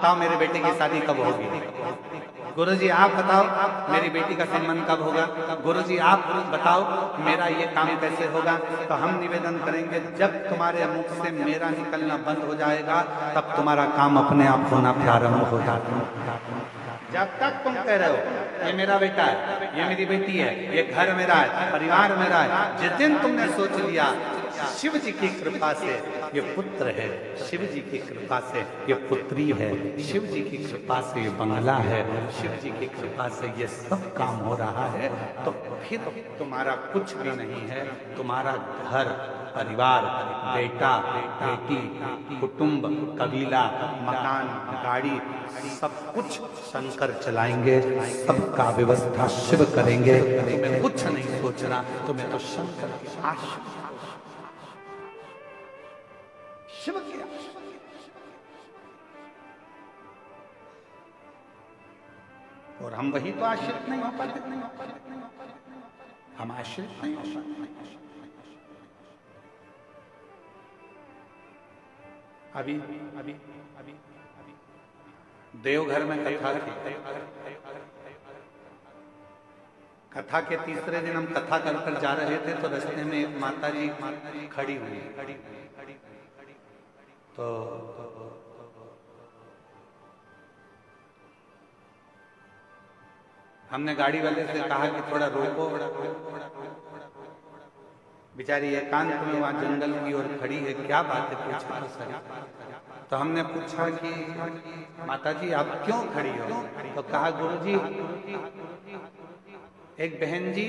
बताओ मेरे बेटे की शादी कब होगी। गुरुजी आप बताओ मेरी बेटी का संबंध कब होगा। गुरुजी आप बताओ मेरा ये काम कैसे होगा। तो हम निवेदन करेंगे जब तुम्हारे मुख से मेरा निकलना बंद हो जाएगा तब तुम्हारा काम अपने आप होना प्रारंभ हो जाएगा। जब तक तुम कह रहे हो ये मेरा बेटा है, ये मेरी बेटी है, ये घर मेरा है, परिवार मेरा है, जिस दिन तुमने सोच लिया शिव जी की कृपा से ये पुत्र है, शिव जी की कृपा से ये पुत्री है, शिव जी की कृपा से ये बंगला है, शिव जी की कृपा से ये सब काम हो रहा है, तो फिर तुम्हारा कुछ भी नहीं है। तुम्हारा घर, परिवार, बेटा, बेटी, कुटुंब, कबीला, मकान, गाड़ी, सब कुछ शंकर चलाएंगे, सबका व्यवस्था शिव करेंगे। तुम्हें कुछ नहीं सोचना, तुम्हें तो शंकर की आशीष, शिव की आशीष। और हम वही तो आश्रित नहीं हो पाते, हम आश्रित नहीं हो पाते। अभी अभी अभी देवघर में कथा थी। कथा के तीसरे दिन हम कथा कर जा रहे थे तो रास्ते में एक माता जी खड़ी हुई। तो हमने गाड़ी वाले से कहा कि थोड़ा रोको। बेचारी एकांत में वहां जंगल की ओर खड़ी है, क्या बात है पूछा तो सही। तो हमने पूछा कि माता जी आप क्यों खड़ी हो। तो कहा गुरुजी एक बहन जी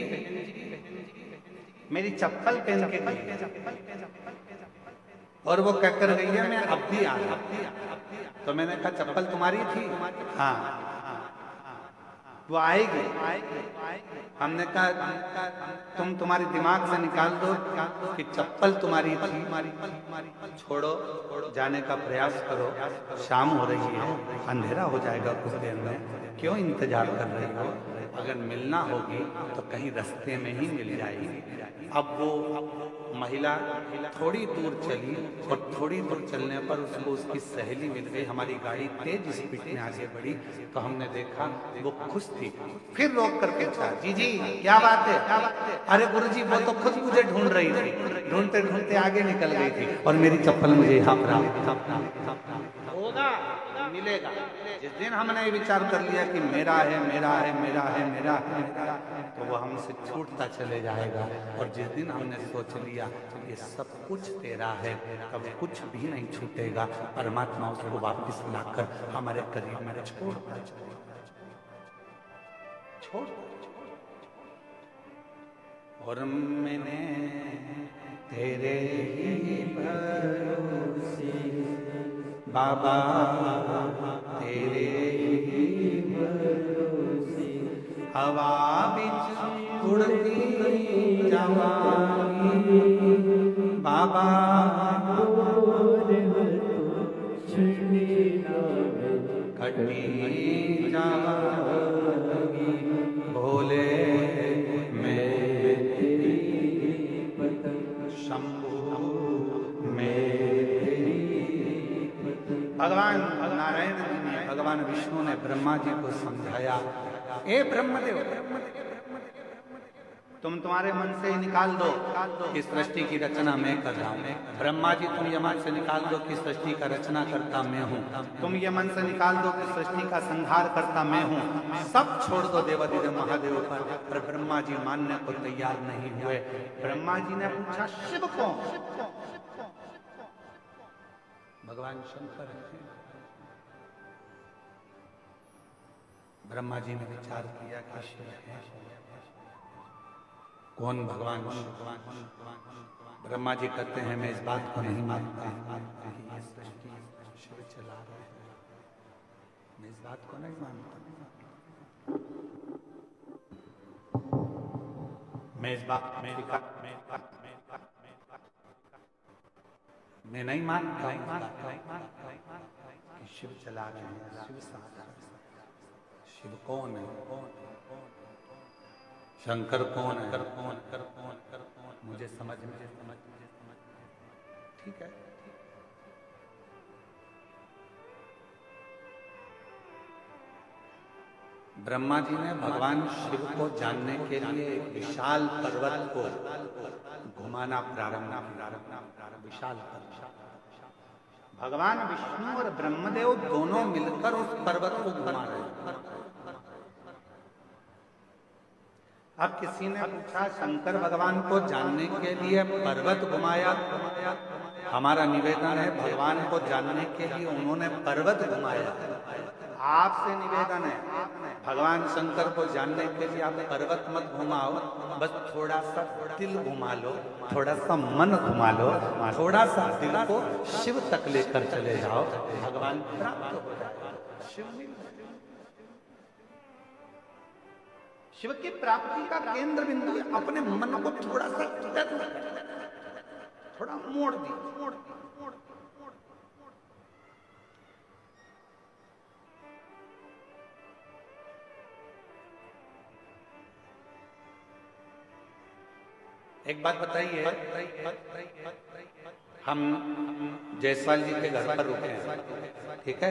मेरी चप्पल पहन के गई और वो कहकर गई है मैं अब भी आ रहा। तो मैंने कहा चप्पल तुम्हारी थी। हाँ वो आएगी। हमने कहा तुम्हारे दिमाग से निकाल दो कि चप्पल तुम्हारी थी, छोड़ो, जाने का प्रयास करो, शाम हो रही है, अंधेरा हो जाएगा कुछ देर में, क्यों इंतजार कर रही हो। अगर मिलना होगी तो कहीं रास्ते में ही मिल जाएगी। अब वो महिला थोड़ी दूर चली और थोड़ी दूर चलने पर उसको उसकी सहेली मिल गई। हमारी गाड़ी तेज स्पीड में आगे बढ़ी तो हमने देखा वो खुश थी। फिर रोक कर पूछा जी जी क्या बात है। अरे गुरुजी वो तो खुद मुझे ढूंढ रही थी, ढूंढते ढूंढते आगे निकल गई थी और मेरी चप्पल मुझे यहाँ होगा, मिलेगा। जिस दिन हमने ये विचार कर लिया कि मेरा है मेरा है मेरा है मेरा है मेरा, तो वो हमसे छूटता चले जाएगा। और जिस दिन हमने सोच लिया ये सब कुछ तेरा है तब कुछ भी नहीं छूटेगा। परमात्मा उसको वापस लाकर हमारे करीब में छोड़ छोड़। और मैंने तेरे ही भरोसे बाबा तेरे ही भरोसे हवा बिच उड़ती जवानी बाबा खटी जावागी भोले मैं शंभु भगवान नारायण जी ने, भगवान विष्णु ने ब्रह्मा जी को समझाया, ए ब्रह्मदेव तुम तुम्हारे मन से ही निकाल दो कि सृष्टि की रचना मैं कर रहा हूँ। ब्रह्मा जी तुम ये मन से निकाल दो कि सृष्टि का रचना करता मैं हूँ। तुम ये मन से निकाल दो कि सृष्टि का संहार करता मैं हूँ। सब छोड़ दो देवादिदेव महादेव पर ब्रह्मा जी मानने को तैयार नहीं हुए। ब्रह्मा जी ने पूछा शिव कौन। भगवान शंकर है। ब्रह्मा जी ने विचार किया कि शिव है कौन। भगवान ब्रह्मा जी कहते हैं मैं इस बात को नहीं मानता कि ये सृष्टि शिव चला रहे हैं, मैं इस बात को नहीं मानता। मैं इस बात मैं नहीं मानता कि शिव चला रहे हैं। शिव शिव कौन है, शंकर कौन है, मुझे समझ में ठीक है। ब्रह्मा जी ने भगवान शिव को जानने के लिए एक विशाल पर्वत को घुमाना प्रारंभ किया। विशाल पर्वत। भगवान विष्णु और ब्रह्मदेव दोनों मिलकर उस पर्वत को घुमा रहे हैं। अब किसी ने पूछा शंकर भगवान को जानने के लिए पर्वत घुमाया। हमारा निवेदन है भगवान को जानने के लिए उन्होंने पर्वत घुमाया। आपसे निवेदन है भगवान शंकर को जानने के लिए आप पर्वत मत घुमाओ, बस थोड़ा सा दिल घुमा लो, थोड़ा सा मन घुमा लो, थोड़ा सा दिल को शिव तक लेकर चले जाओ, भगवान प्राप्त हो जाएगा। शिव की प्राप्ति का केंद्र बिंदु अपने मन को थोड़ा सा थोड़ा मोड़ दी। एक बात बताइए, हम जायसवाल जी के घर पर रुके हैं, ठीक है?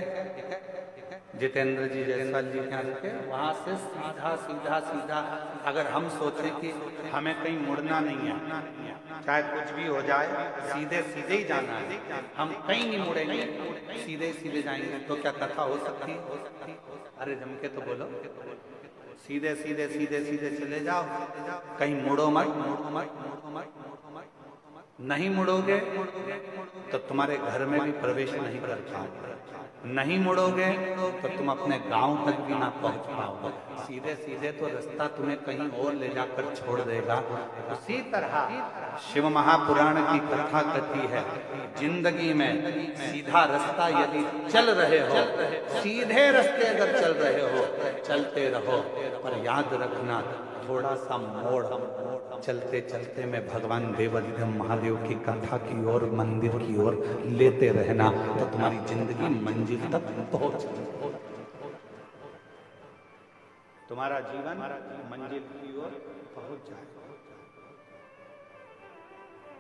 जितेंद्र जी जायसवाल जी के यहाँ रुके, वहां से सीधा सीधा सीधा अगर हम सोचें कि हमें कहीं मुड़ना नहीं है, चाहे कुछ भी हो जाए, सीधे सीधे ही जाना है, हम कहीं नहीं मुड़ेंगे, सीधे सीधे जाएंगे, तो क्या कथा हो सकती है? अरे जम के तो बोलो, सीधे सीधे सीधे सीधे चले जाओ, कहीं मुड़ो मत, मुड़ो मत, मुड़ो मत, मुड़ो मत। नहीं मुड़ोगे तो तुम्हारे घर में भी प्रवेश नहीं कर पाओगे, नहीं मुड़ोगे तो तुम अपने गांव तक भी ना पहुंच पाओगे। सीधे सीधे तो रास्ता तुम्हें कहीं और ले जाकर छोड़ देगा। उसी तरह शिव महापुराण की कथा कहती है, जिंदगी में सीधा रास्ता यदि चल रहे हो, सीधे रास्ते अगर चल रहे हो, चलते रहो, पर याद रखना थोड़ा सा मोड़ चलते चलते में भगवान देवाधिदेव महादेव की कथा की ओर, मंदिर की ओर लेते रहना, तो तुम्हारी जिंदगी मंजिल तक पहुंच, तुम्हारा जीवन मंजिल की ओर पहुंच जाएगा।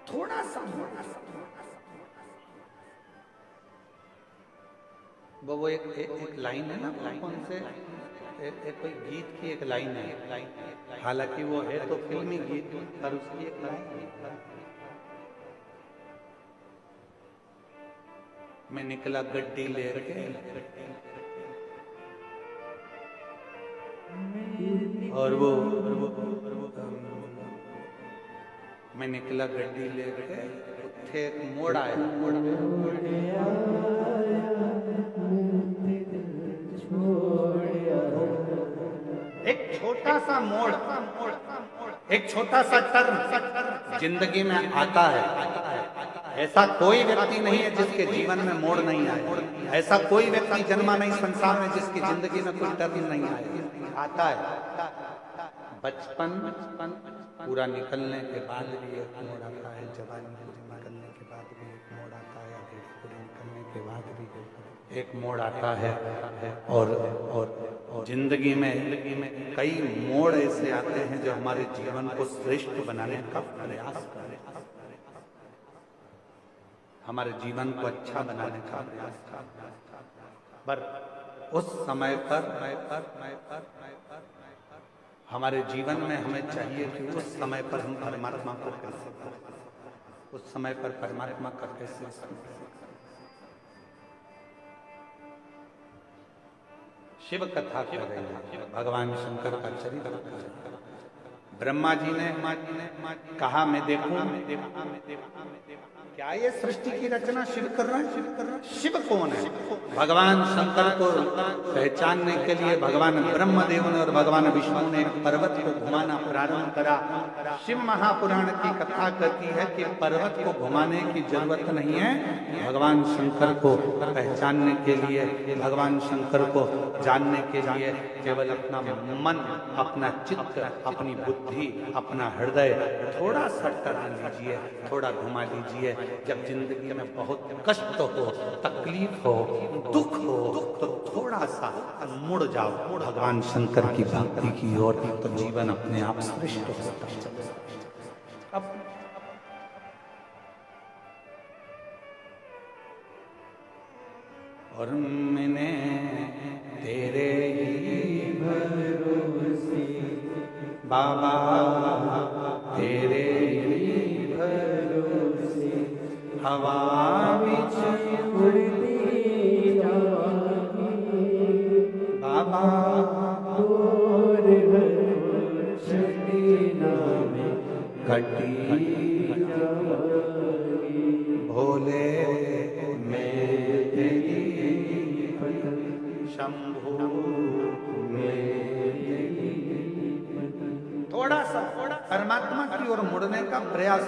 थोड़ा सा वो एक लाइन है ना, कौन से एक कोई गीत की एक लाइन है, हालांकि वो है तो फिल्मी गीत, पर उसकी एक लाइन है, मैं निकला गड्डी लेके और वो मैं निकला गड्डी लेके, थे एक मोड़ आया, एक छोटा सा मोड़, एक छोटा सा टर्न जिंदगी में आता है। ऐसा कोई व्यक्ति नहीं है जिसके जीवन में मोड़ नहीं आए, ऐसा कोई व्यक्ति जन्मा नहीं संसार में जिसकी जिंदगी में कोई टर्न नहीं आए। आता है बचपन पूरा निकलने के बाद भी एक मोड़ आता है, जवानी निकलने के बाद भी एक मोड़ आता है, पूरे निकलने के बाद भी एक मोड़ आता है, और जिंदगी में कई मोड़ ऐसे आते हैं जो हमारे जीवन को श्रेष्ठ बनाने का प्रयास करते हैं, हमारे जीवन को अच्छा बनाने का प्रयास करते हैं। पर उस समय पर हमारे जीवन में हमें चाहिए कि उस समय पर हम परमात्मा को कैसे करें, उस समय पर परमात्मा का कैसे शिव कथा कर रही है, भगवान शंकर का चरित्र। ब्रह्मा जी ने कहा मैं देखूं क्या ये सृष्टि की रचना शिव कर रहा है? शिव कौन है? भगवान शंकर को पहचानने के लिए भगवान ब्रह्मदेव ने और भगवान विष्णु ने एक पर्वत को घुमाना प्रारंभ करा। शिव महापुराण की कथा कहती है कि पर्वत को घुमाने की जरूरत नहीं है, भगवान शंकर को पहचानने के लिए, भगवान शंकर को जानने के लिए केवल अपना मन, अपना चित्त, अपनी बुद्धि, अपना हृदय थोड़ा सा टर्न लीजिए, थोड़ा घुमा लीजिए। जब जिंदगी में बहुत कष्ट हो, तकलीफ हो, दुख हो, तो थोड़ा सा मुड़ जाओ भगवान शंकर की भक्ति की ओर, तो जीवन अपने आप श्रेष्ठ होता है। अब और मैंने तेरे ही बाबा तेरे भरोसे हवा बिच उड़ती जाएगी बाबा दूर में घटी भोले में शंभु थोड़ा सा परमात्मा की ओर मुड़ने का प्रयास।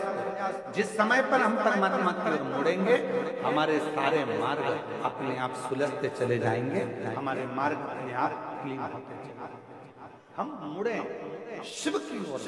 जिस समय पर हम परमात्मा की ओर मुड़ेंगे हमारे सारे मार्ग अपने आप सुलझते चले जाएंगे, हमारे मार्ग अपने आप क्लीन होते चले। हम मुड़े शिव की ओर।